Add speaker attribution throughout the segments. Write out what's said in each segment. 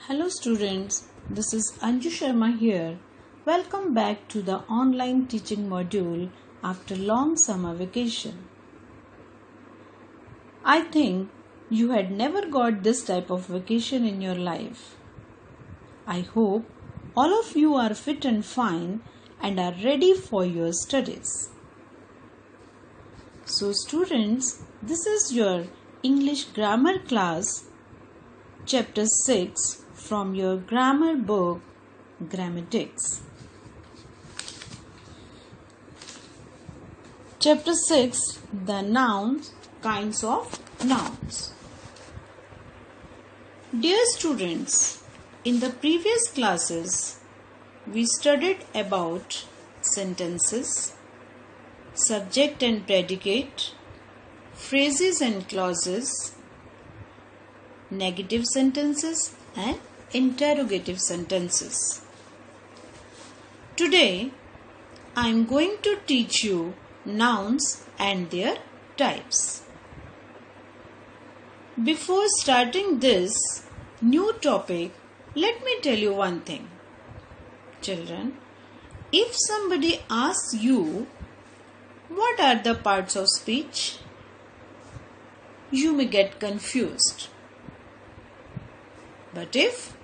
Speaker 1: Hello students, this is Anju Sharma here. Welcome back to the online teaching module after long summer vacation. I think you had never got this type of vacation in your life. I hope all of you are fit and fine and are ready for your studies. So students, this is your English grammar class, chapter 6 from your grammar book, Grammatics. Chapter 6, the nouns, kinds of nouns. Dear students, in the previous classes, we studied about sentences, subject and predicate, phrases and clauses, negative sentences and interrogative sentences. Today, I am going to teach you nouns and their types. Before starting this new topic, let me tell you one thing. Children, if somebody asks you, what are the parts of speech? You may get confused. But if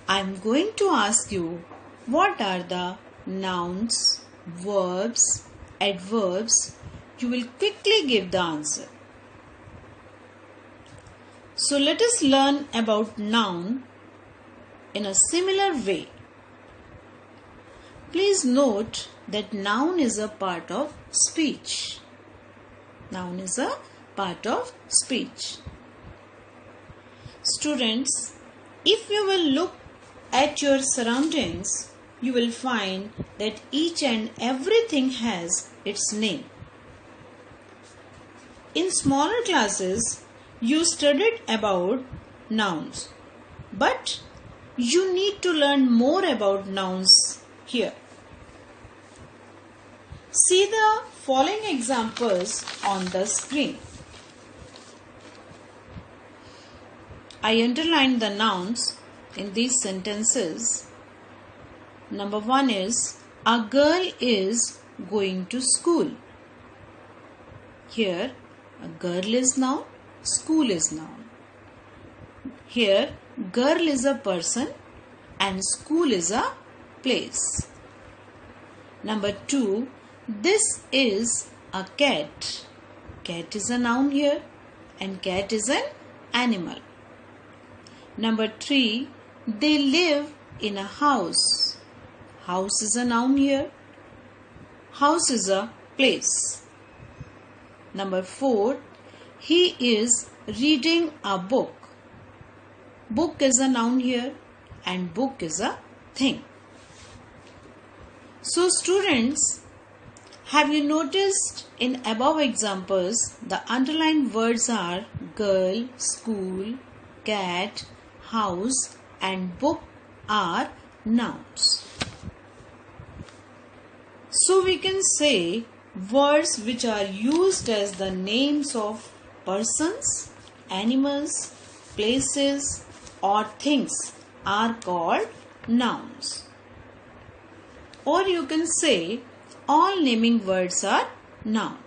Speaker 1: I am going to ask you, what are the nouns, verbs, adverbs, you will quickly give the answer. So let us learn about noun in a similar way. Please note that noun is a part of speech. Noun is a part of speech. Students, if you will look at your surroundings, you will find that each and everything has its name. In smaller classes, you studied about nouns, but you need to learn more about nouns here. See the following examples on the screen. I underlined the nouns in these sentences. Number 1 is, a girl is going to school. Here, a girl is noun, school is noun. Here, girl is a person and school is a place. Number 2, this is a cat. Cat is a noun here and cat is an animal. Number 3, they live in a house. House is a noun here. House is a place. Number 4, he is reading a book. Book is a noun here and book is a thing. So students, have you noticed in above examples the underlined words are girl, school, cat, house and book are nouns. So we can say words which are used as the names of persons, animals, places or things are called nouns. Or you can say all naming words are noun.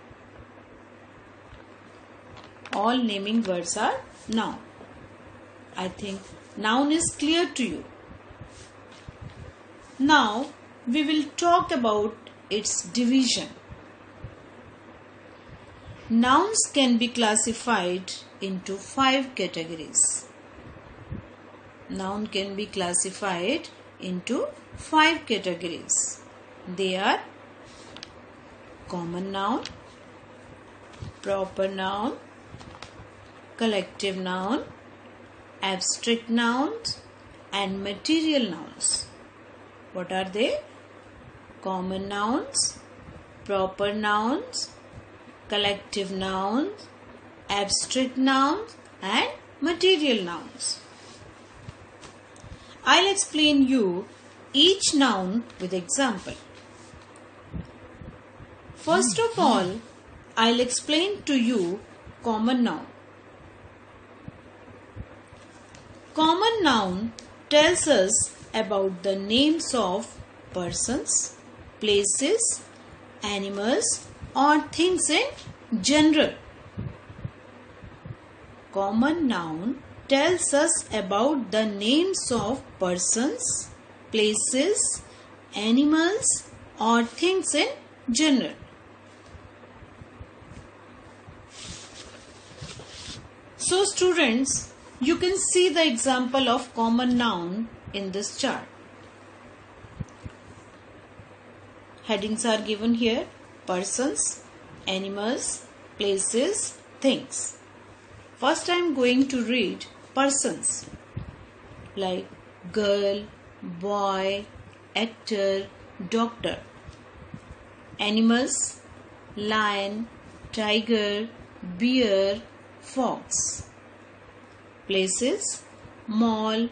Speaker 1: All naming words are noun. I think noun is clear to you. Now we will talk about its division. Nouns can be classified into 5 categories. Noun can be classified into 5 categories. They are common noun, proper noun, collective noun, abstract nouns and material nouns. What are they? Common nouns, proper nouns, collective nouns, abstract nouns and material nouns. I'll explain you each noun with example. First of all, I'll explain to you common noun. Common noun tells us about the names of persons, places, animals or things in general. Common noun tells us about the names of persons, places, animals or things in general. So students, you can see the example of common noun in this chart. Headings are given here: persons, animals, places, things. First I am going to read persons like girl, boy, actor, doctor. Animals: lion, tiger, bear, fox. Places: mall,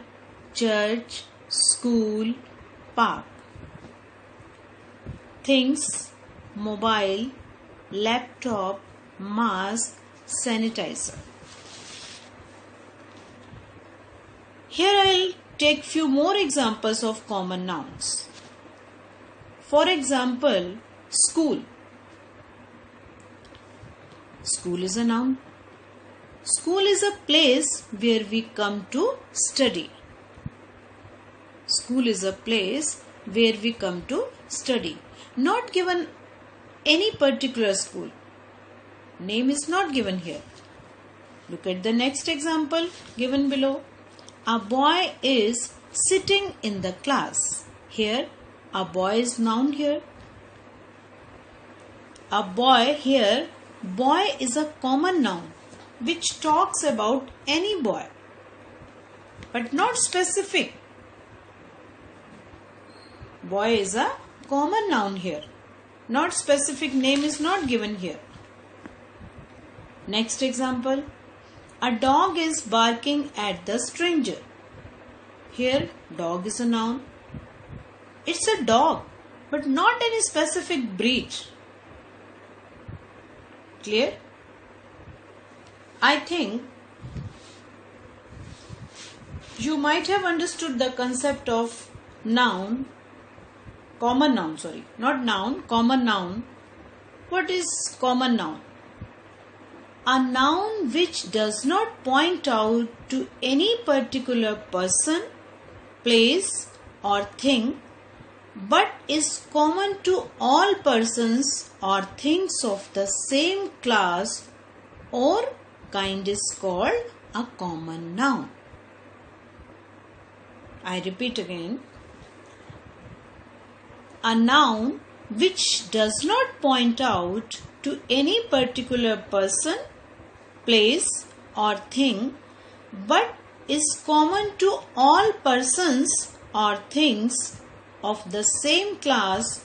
Speaker 1: church, school, park. Things: mobile, laptop, mask, sanitizer. Here I will take few more examples of common nouns. For example, school. School is a noun. School is a place where we come to study. School is a place where we come to study. Not given any particular school. Name is not given here. Look at the next example given below. A boy is sitting in the class. Here, a boy is noun here. A boy here, boy is a common noun which talks about any boy, but not specific. Boy is a common noun here. Not specific, name is not given here. Next example. A dog is barking at the stranger. Here, dog is a noun. It's a dog, but not any specific breed. Clear? I think you might have understood the concept of noun, common noun, sorry, not noun, common noun. What is common noun? A noun which does not point out to any particular person, place or thing, but is common to all persons or things of the same class or kind is called a common noun. I repeat again. A noun which does not point out to any particular person, place or thing, but is common to all persons or things of the same class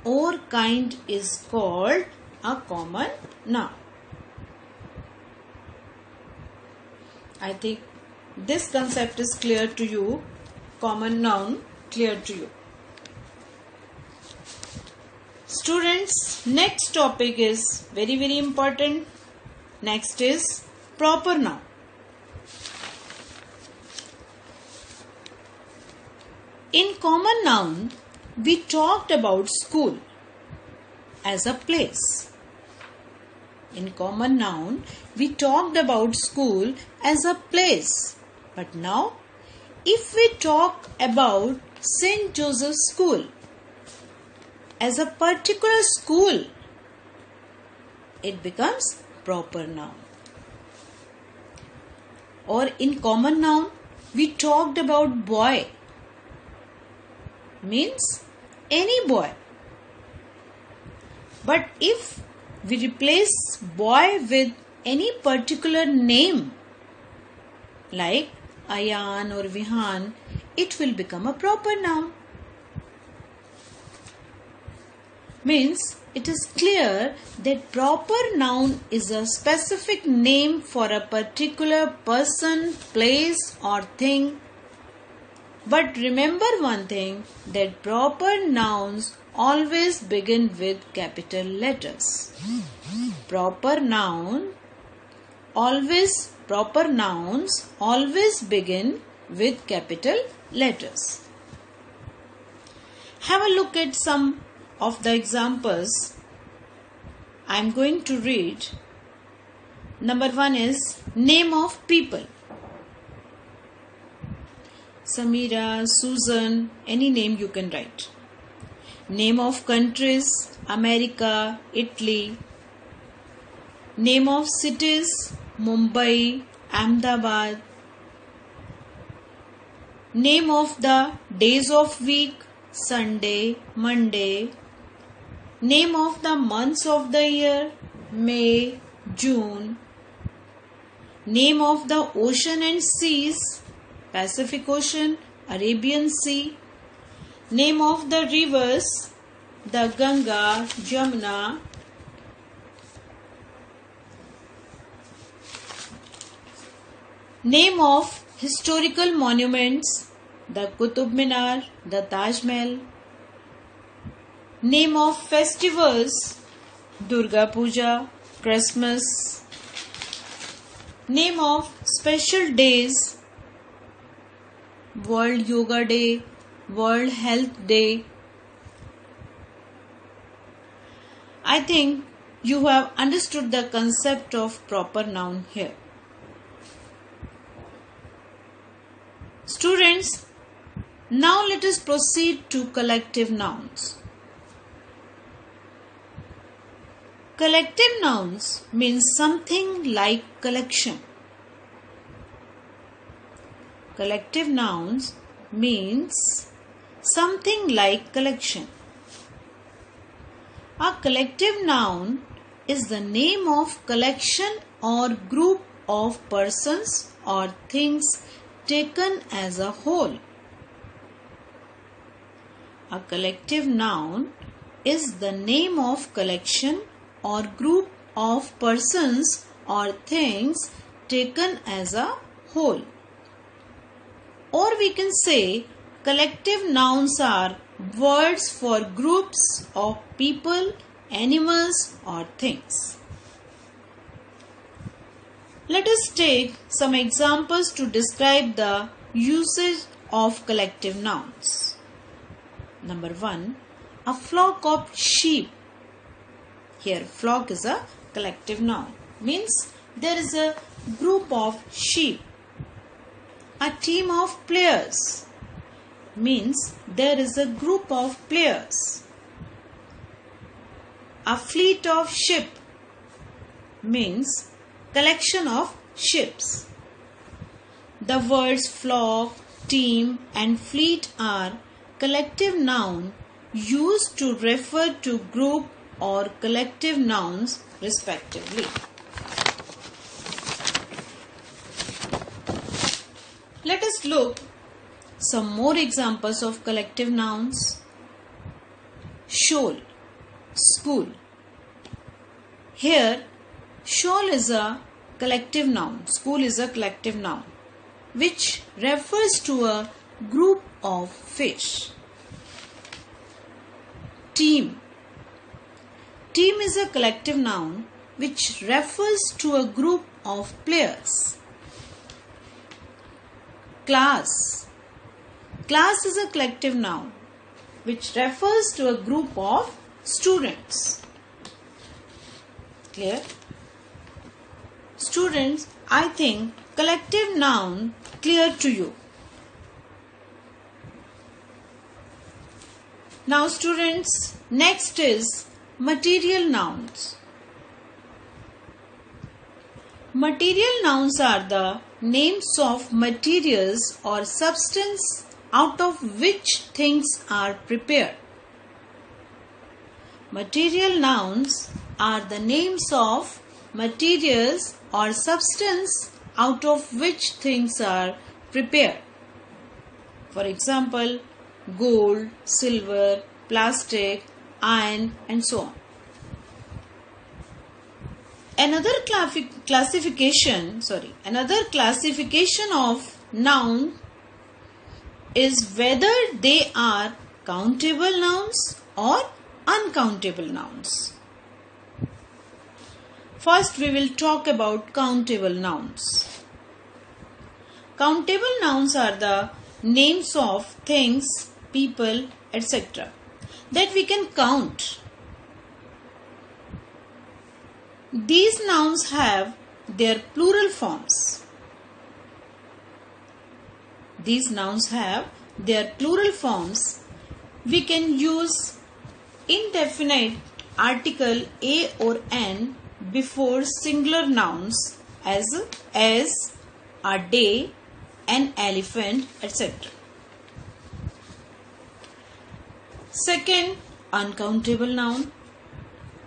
Speaker 1: or kind is called a common noun. I think this concept is clear to you. Common noun clear to you. Students, next topic is very important. Next is proper noun. In common noun, we talked about school as a place. In common noun, we talked about school as a place. But now, if we talk about St. Joseph's School as a particular school, it becomes proper noun. Or in common noun, we talked about boy, means any boy. But if we replace boy with any particular name like Ayan or Vihan, it will become a proper noun. Means it is clear that proper noun is a specific name for a particular person, place or thing. But remember one thing, that proper nouns always begin with capital letters. Proper nouns always begin with capital letters. Have a look at some of the examples. I am going to read. Number 1 is name of people. Samira, Susan, any name you can write. Name of countries, America, Italy. Name of cities, Mumbai, Ahmedabad. Name of the days of week, Sunday, Monday. Name of the months of the year, May, June. Name of the ocean and seas, Pacific Ocean, Arabian Sea. Name of the rivers, the Ganga, Jamuna. Name of historical monuments, the Qutub Minar, the Taj Mahal. Name of festivals, Durga Puja, Christmas. Name of special days, World Yoga Day, World Health Day. I think you have understood the concept of proper noun here. Students, now let us proceed to collective nouns. Collective nouns means something like collection. Collective nouns means something like collection. A collective noun is the name of collection or group of persons or things taken as a whole. A collective noun is the name of collection or group of persons or things taken as a whole. Or we can say collective nouns are words for groups of people, animals or things. Let us take some examples to describe the usage of collective nouns. Number 1, a flock of sheep. Here, flock is a collective noun. Means there is a group of sheep. A team of players. Means there is a group of players. A fleet of ship. Means collection of ships. The words flock, team and fleet are collective noun used to refer to group or collective nouns respectively. Let us look some more examples of collective nouns. Shoal, school. Here, shoal is a collective noun, school is a collective noun, which refers to a group of fish. Team. Team is a collective noun which refers to a group of players. Class. Class is a collective noun which refers to a group of students. Clear? Students, I think collective noun clear to you. Now students, next is material nouns. Material nouns are the names of materials or substance out of which things are prepared. Material nouns are the names of materials or substance out of which things are prepared. For example, gold, silver, plastic, iron and so on. Another classification of noun is whether they are countable nouns or uncountable nouns. First, we will talk about countable nouns. Countable nouns are the names of things, people, etc. that we can count. These nouns have their plural forms. These nouns have their plural forms. We can use indefinite article a or an before singular nouns as a day, an elephant, etc. Second, uncountable noun.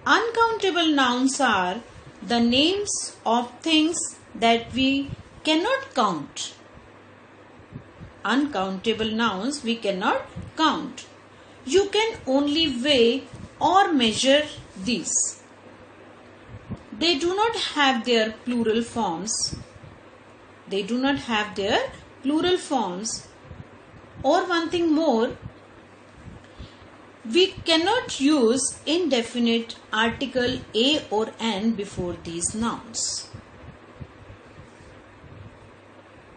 Speaker 1: Uncountable nouns are the names of things that we cannot count. Uncountable nouns we cannot count. You can only weigh or measure these. They do not have their plural forms. They do not have their plural forms. Or one thing more, we cannot use indefinite article a or an before these nouns.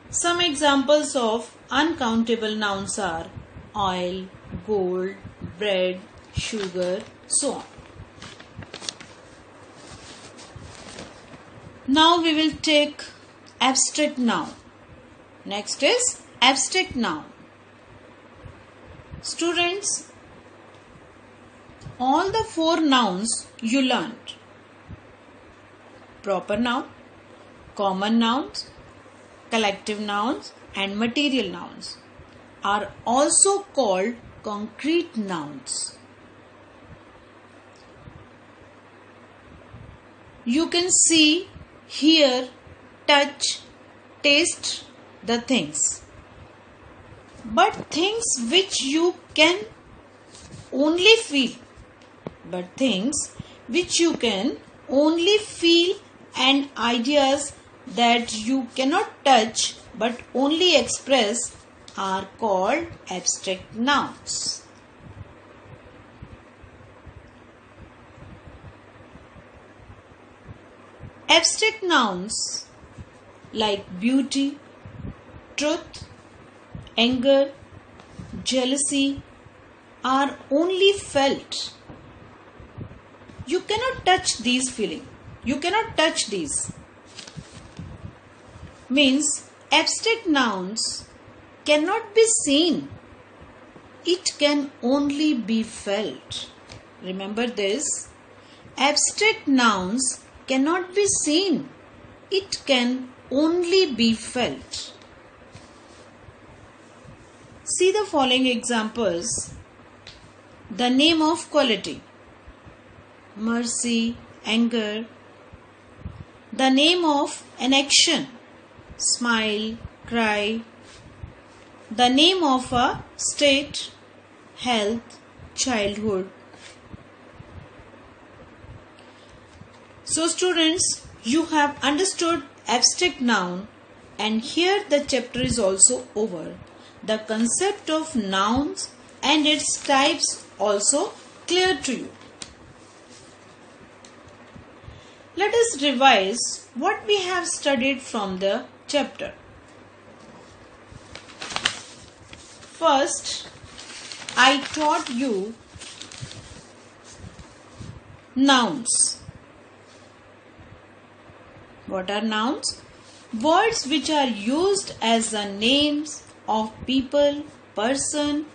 Speaker 1: Some examples of uncountable nouns are oil, gold, bread, sugar, so on. Now we will take abstract noun. Next is abstract noun. Students, all the four nouns you learned: proper noun, common nouns, collective nouns and material nouns are also called concrete nouns. You can see, hear, touch, taste the things. But things which you can only feel. And ideas that you cannot touch but only express are called abstract nouns. Abstract nouns like beauty, truth, anger, jealousy are only felt. You cannot touch these feelings. You cannot touch these. Means abstract nouns cannot be seen. It can only be felt. Remember this. Abstract nouns cannot be seen. It can only be felt. See the following examples. The name of quality: mercy, anger. The name of an action: smile, cry. The name of a state: health, childhood. So students, you have understood abstract noun, and here the chapter is also over. The concept of nouns and its types also clear to you. Let us revise what we have studied from the chapter. First, I taught you nouns. What are nouns? Words which are used as the names of people, places,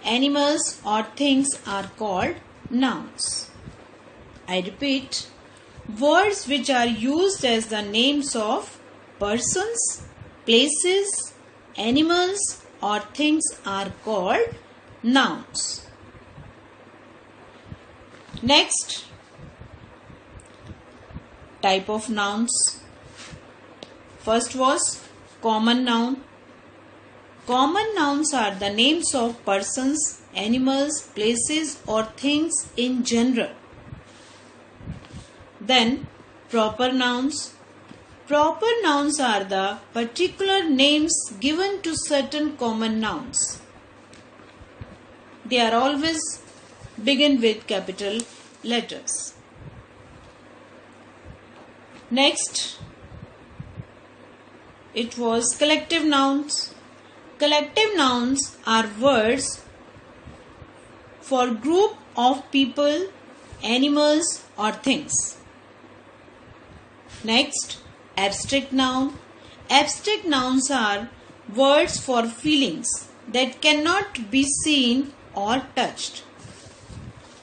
Speaker 1: animals or things are called nouns. I repeat, words which are used as the names of persons, places, animals or things are called nouns. Next, type of nouns. First was common noun. Common nouns are the names of persons, animals, places or things in general. Then proper nouns. Proper nouns are the particular names given to certain common nouns. They are always begin with capital letters. Next, it was collective nouns. Collective nouns are words for group of people, animals or things. Next, abstract noun. Abstract nouns are words for feelings that cannot be seen or touched.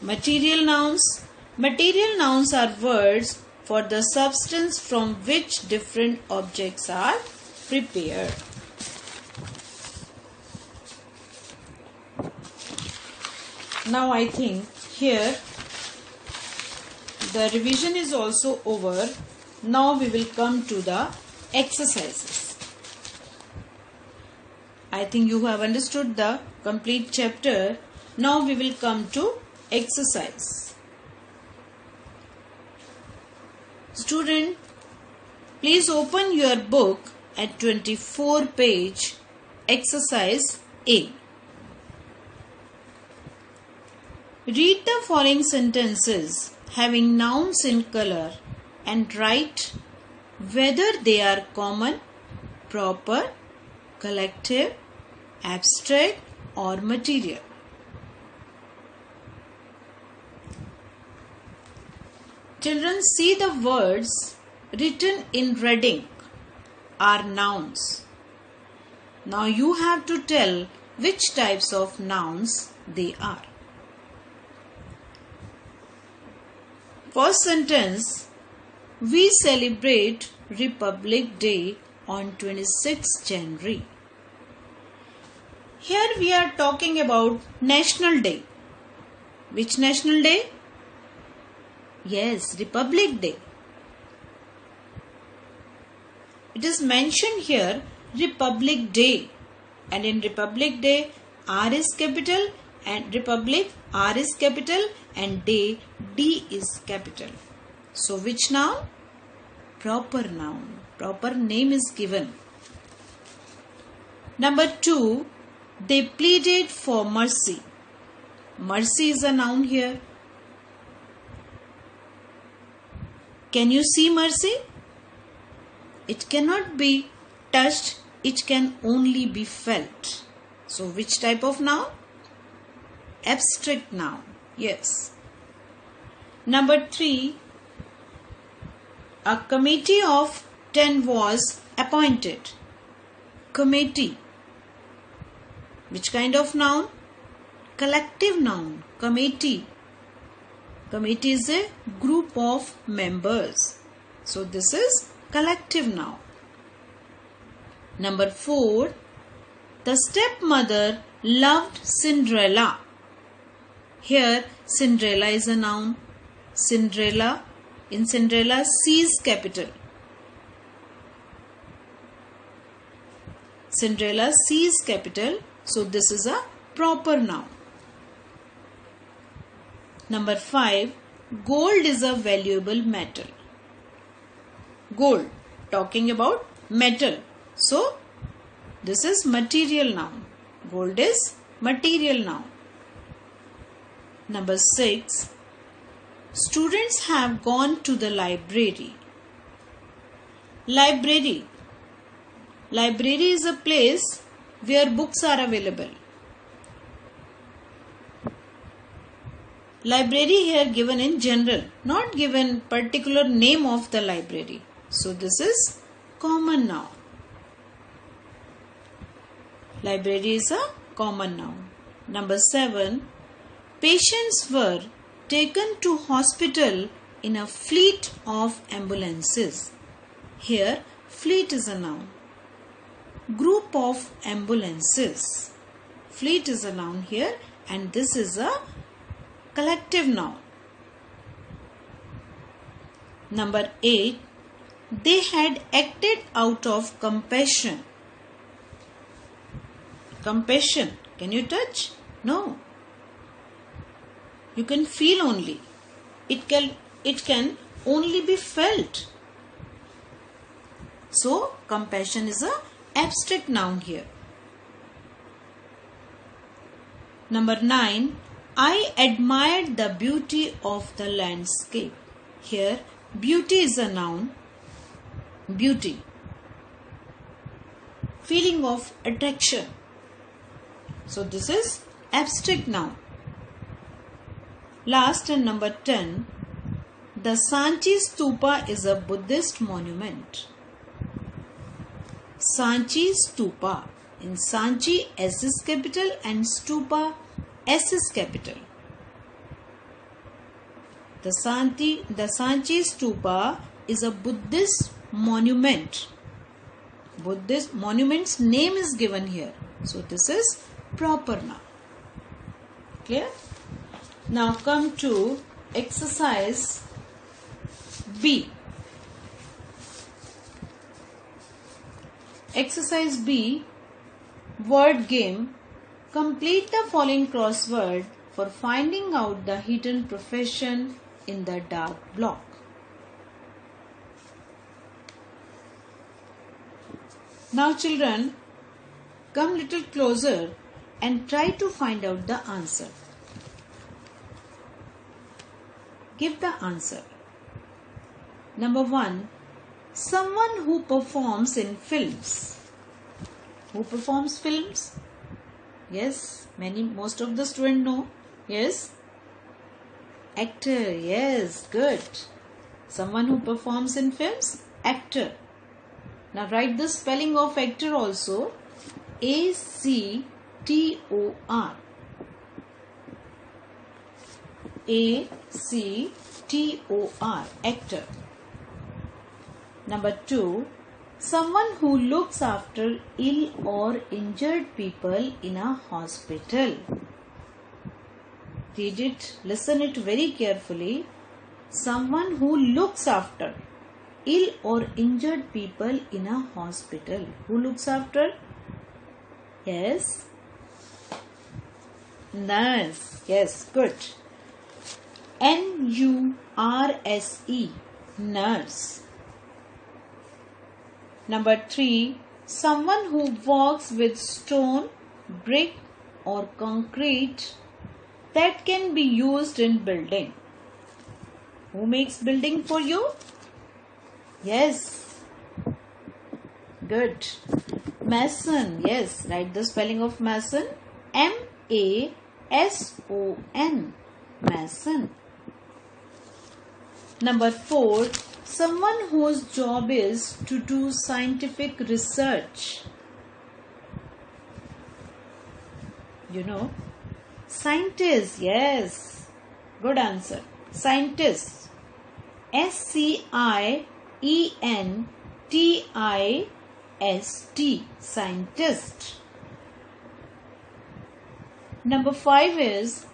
Speaker 1: Material nouns. Material nouns are words for the substance from which different objects are prepared. Now I think here the revision is also over. Now we will come to the exercises. I think you have understood the complete chapter. Now we will come to exercise. Student, please open your book at 24 page, exercise A. Read the following sentences having nouns in color and write whether they are common, proper, collective, abstract or material. Children, see the words written in red ink are nouns. Now you have to tell which types of nouns they are. First sentence, we celebrate Republic Day on 26th January. Here we are talking about National Day. Which National Day? Yes, Republic Day. It is mentioned here Republic Day, and in Republic Day R is capital and Republic R is capital and Day D is capital. So which noun? Proper noun. Proper name is given. Number 2, they pleaded for mercy. Mercy is a noun here. Can you see mercy? It cannot be touched, it can only be felt. So which type of noun? Abstract noun. Yes. Number 3, a committee of 10 was appointed. Committee. Which kind of noun? Collective noun. Committee. Committee is a group of members. So this is collective noun. Number 4, the stepmother loved Cinderella. Here Cinderella is a noun. Cinderella, in Cinderella C is capital. Cinderella C is capital. So this is a proper noun. Number 5, gold is a valuable metal. Gold, talking about metal. So this is material noun. Gold is material noun. Number 6, students have gone to the library. Library. Library is a place where books are available. Library here given in general, not given particular name of the library. So this is common noun. Library is a common noun. Number 7, patients were taken to hospital in a fleet of ambulances. Here fleet is a noun. Group of ambulances. Fleet is a noun here and this is a collective noun. Number 8, they had acted out of compassion. Compassion, can you touch? No. You can feel only. It can only be felt. So compassion is a abstract noun here. Number 9, I admired the beauty of the landscape. Here beauty is a noun. Beauty. feeling of attraction. So this is abstract noun. Last and number 10. The Sanchi Stupa is a Buddhist monument. Sanchi Stupa. In Sanchi, S is capital and Stupa, S is capital. The Sanchi Stupa is a Buddhist monument. Buddhist monument's name is given here. So this is proper noun. Clear? Now come to exercise B. Exercise B, word game. Complete the following crossword for finding out the hidden profession in the dark block. Now children, come little closer and try to find out the answer. Give the answer. Number 1. Someone who performs in films. Who performs films? Yes, most of the students know. Yes. Actor. Yes, good. Someone who performs in films, actor. Now write the spelling of actor also. A-C-T-O-R. A-C-T-O-R. Actor. Number 2. Someone who looks after ill or injured people in a hospital. Read it, listen it very carefully. Someone who looks after ill or injured people in a hospital. Who looks after? Yes. Nurse. Yes, good. N-U-R-S-E. Nurse. Number 3. Someone who works with stone, brick or concrete that can be used in building. Who makes building for you? Yes. Good. Mason. Yes. Write the spelling of mason. M-A-S-O-N. Mason. Number 4. Someone whose job is to do scientific research. You know, scientist. Yes. Good answer. Scientist. S-C-I-E-N-T-I-S-T. Scientist. Number 5 is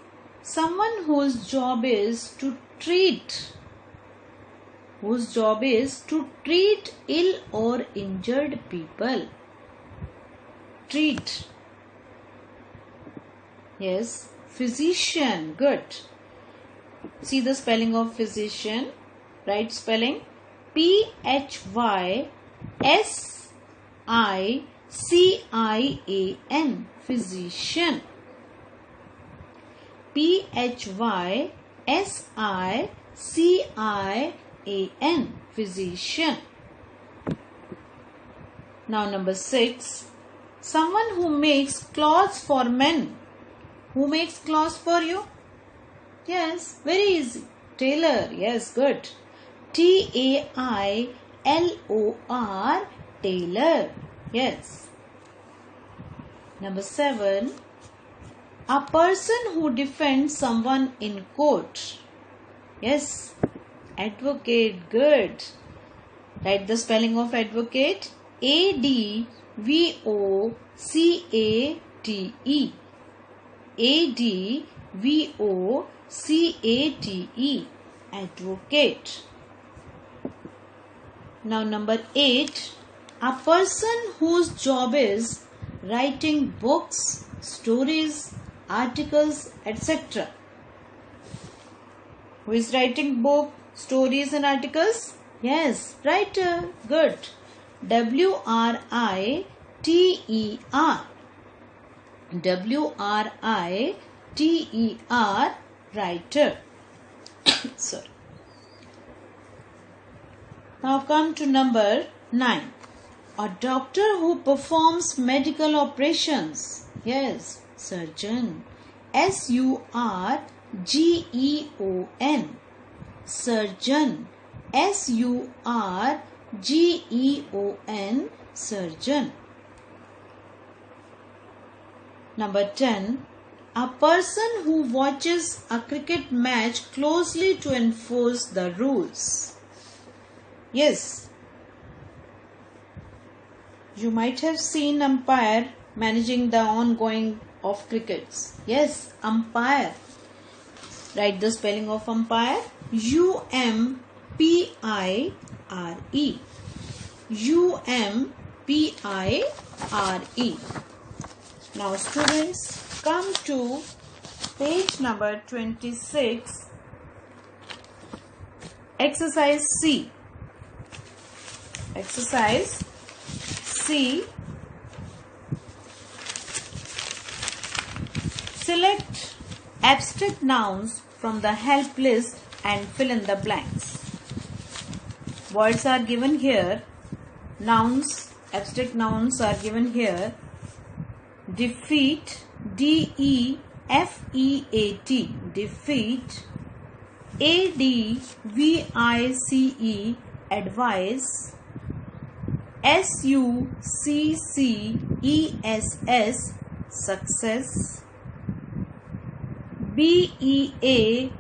Speaker 1: someone whose job is to treat. Whose job is to treat ill or injured people. Treat. Yes. Physician. Good. See the spelling of physician. Right spelling. P-H-Y-S-I-C-I-A-N. Physician. P-H-Y-S-I-C-I-A-N. Physician. Now number 6. Someone who makes clothes for men. Who makes clothes for you? Yes, very easy. Tailor. Yes, good. T-A-I-L-O-R. Tailor. Yes. Number 7. A person who defends someone in court. Yes. Advocate. Good. Write the spelling of advocate. A-D-V-O-C-A-T-E. A-D-V-O-C-A-T-E. Advocate. Now number 8. A person whose job is writing books, stories, articles, etc. Who is writing book, stories and articles? Yes, writer. Good. W-R-I-T-E-R. W-R-I-T-E-R. Writer. Sorry. Now come to number 9. A doctor who performs medical operations. Yes, surgeon. S-U-R-G-E-O-N. Surgeon. S-U-R-G-E-O-N. Surgeon. Number 10. A person who watches a cricket match closely to enforce the rules. Yes. You might have seen umpire managing the ongoing of crickets. Yes, umpire. Write the spelling of umpire. U-M-P-I-R-E. U-M-P-I-R-E. Now students, come to page number 26. Exercise C. Exercise C. Select abstract nouns from the help list and fill in the blanks. Words are given here. Nouns, abstract nouns are given here. Defeat, D-E-F-E-A-T, defeat. A-D-V-I-C-E, advice. S-U-C-C-E-S-S, success. B-E-A-U-T-Y,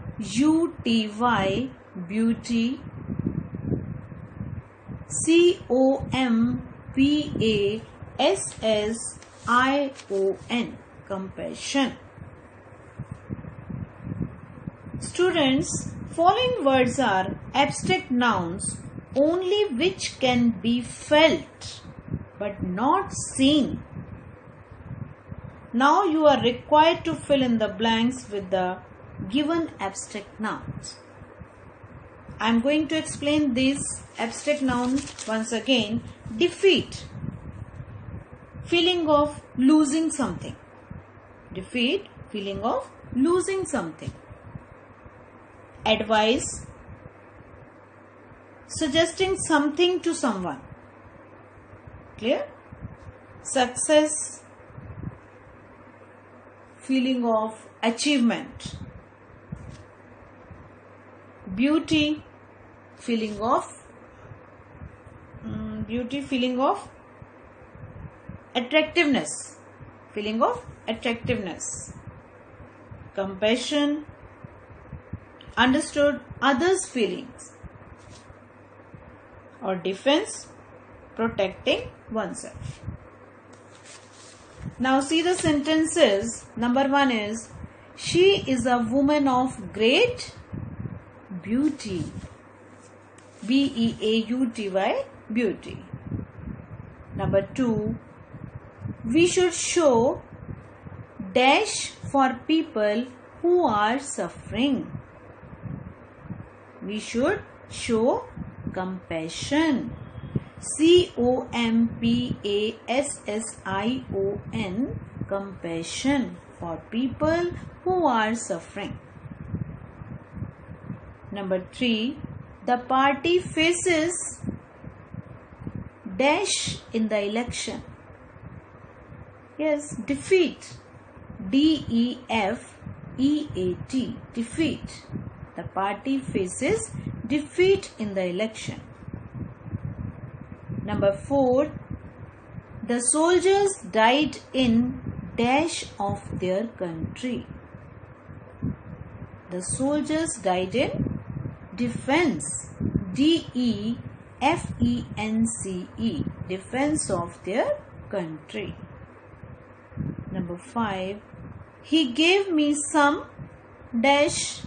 Speaker 1: beauty. C-O-M-P-A-S-S-I-O-N, compassion. Students, following words are abstract nouns only which can be felt but not seen. Now you are required to fill in the blanks with the given abstract nouns. I am going to explain this abstract noun once again. Defeat, feeling of losing something. Defeat, feeling of losing something. Advice, suggesting something to someone. Clear? Success, feeling of achievement. Beauty, feeling of attractiveness. Feeling of attractiveness. Compassion, understood others' feelings. Or defense, protecting oneself. Now see the sentences. Number 1 is, she is a woman of great beauty. B-E-A-U-T-Y, beauty. Number 2, we should show dash for people who are suffering. We should show compassion. C-O-M-P-A-S-S-I-O-N, compassion for people who are suffering. Number 3, the party faces dash in the election. Yes, defeat. D-E-F-E-A-T, defeat. The party faces defeat in the election. Number 4, the soldiers died in dash of their country. The soldiers died in defense. D-E-F-E-N-C-E, defense of their country. Number 5, he gave me some dash.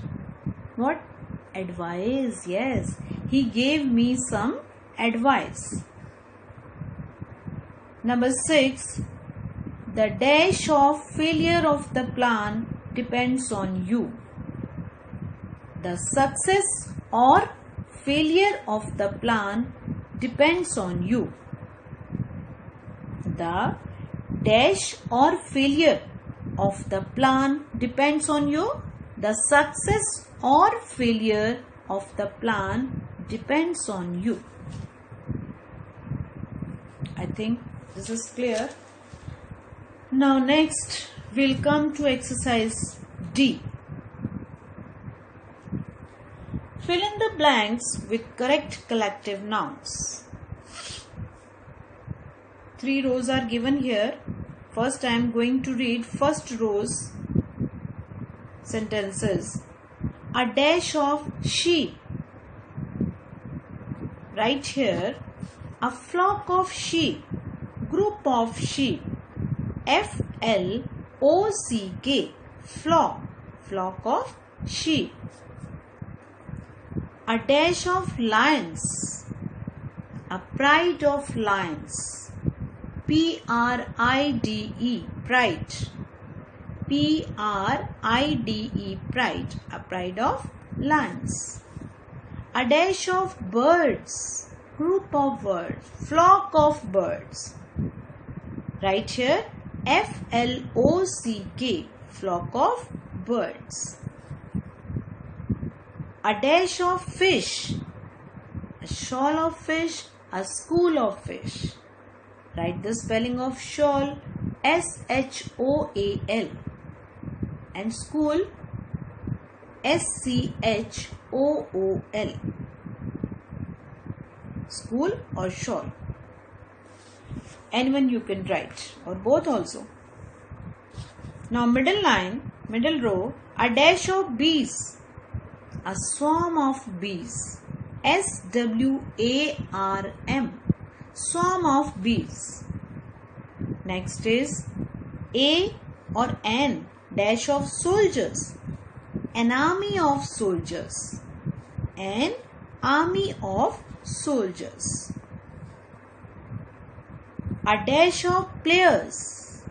Speaker 1: What? Advice. Yes, he gave me some advice. Number 6, the dash of failure of the plan depends on you. The success or failure of the plan depends on you. The dash or failure of the plan depends on you. The success or failure of the plan depends on you. think this is clear. Now next we'll come to exercise D. Fill in the blanks with correct collective nouns. 3 rows are given here. First I am going to read first row's sentences. A dash of sheep. Right here, a flock of sheep, group of sheep. F-L-O-C-K, flock, flock of sheep. A dash of lions, a pride of lions. P-R-I-D-E, pride. P-R-I-D-E, pride, a pride of lions. A dash of birds, group of birds, flock of birds. Right here, F-L-O-C-K, flock of birds. A dash of fish, a shoal of fish, a school of fish. Write the spelling of shoal, S-H-O-A-L, and school, S-C-H-O-O-L. School or shoal. Anyone you can write, or both also. Now middle line, middle row, a dash of bees, a swarm of bees. S-W-A-R-M, swarm of bees. Next is A or N, dash of soldiers, an army of soldiers. An army of soldiers. A dash of players,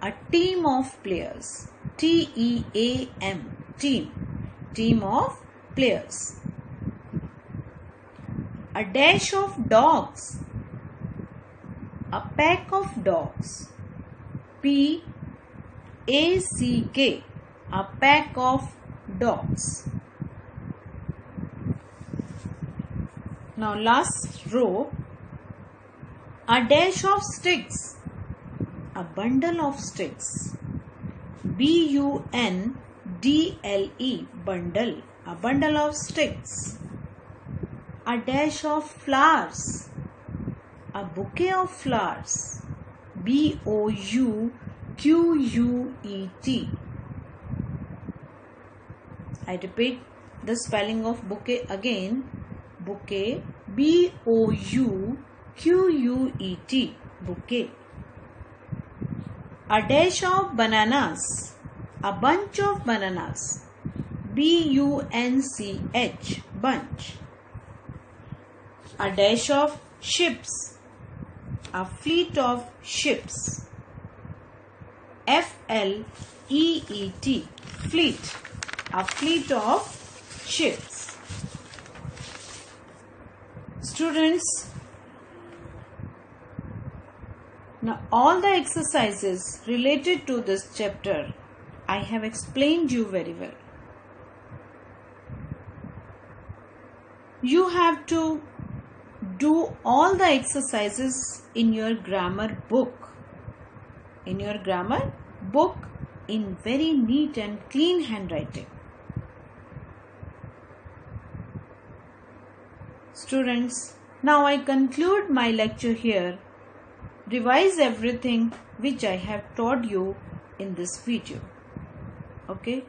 Speaker 1: a team of players. T-E-A-M, team, team of players. A dash of dogs, a pack of dogs. P-A-C-K, a pack of dogs. Now last row, a dash of sticks, a bundle of sticks. B-U-N-D-L-E, bundle, a bundle of sticks. A dash of flowers, a bouquet of flowers. B-O-U-Q-U-E-T. I repeat the spelling of bouquet again. Bouquet, B-O-U-Q-U-E-T, bouquet. A dash of bananas, a bunch of bananas. B-U-N-C-H, bunch. A dash of ships, a fleet of ships. F-L-E-E-T, fleet, a fleet of ships. Students, now all the exercises related to this chapter I have explained you very well. You have to do all the exercises in your grammar book. In your grammar book in very neat and clean handwriting. Students, now I conclude my lecture here. Revise everything which I have taught you in this video. Okay.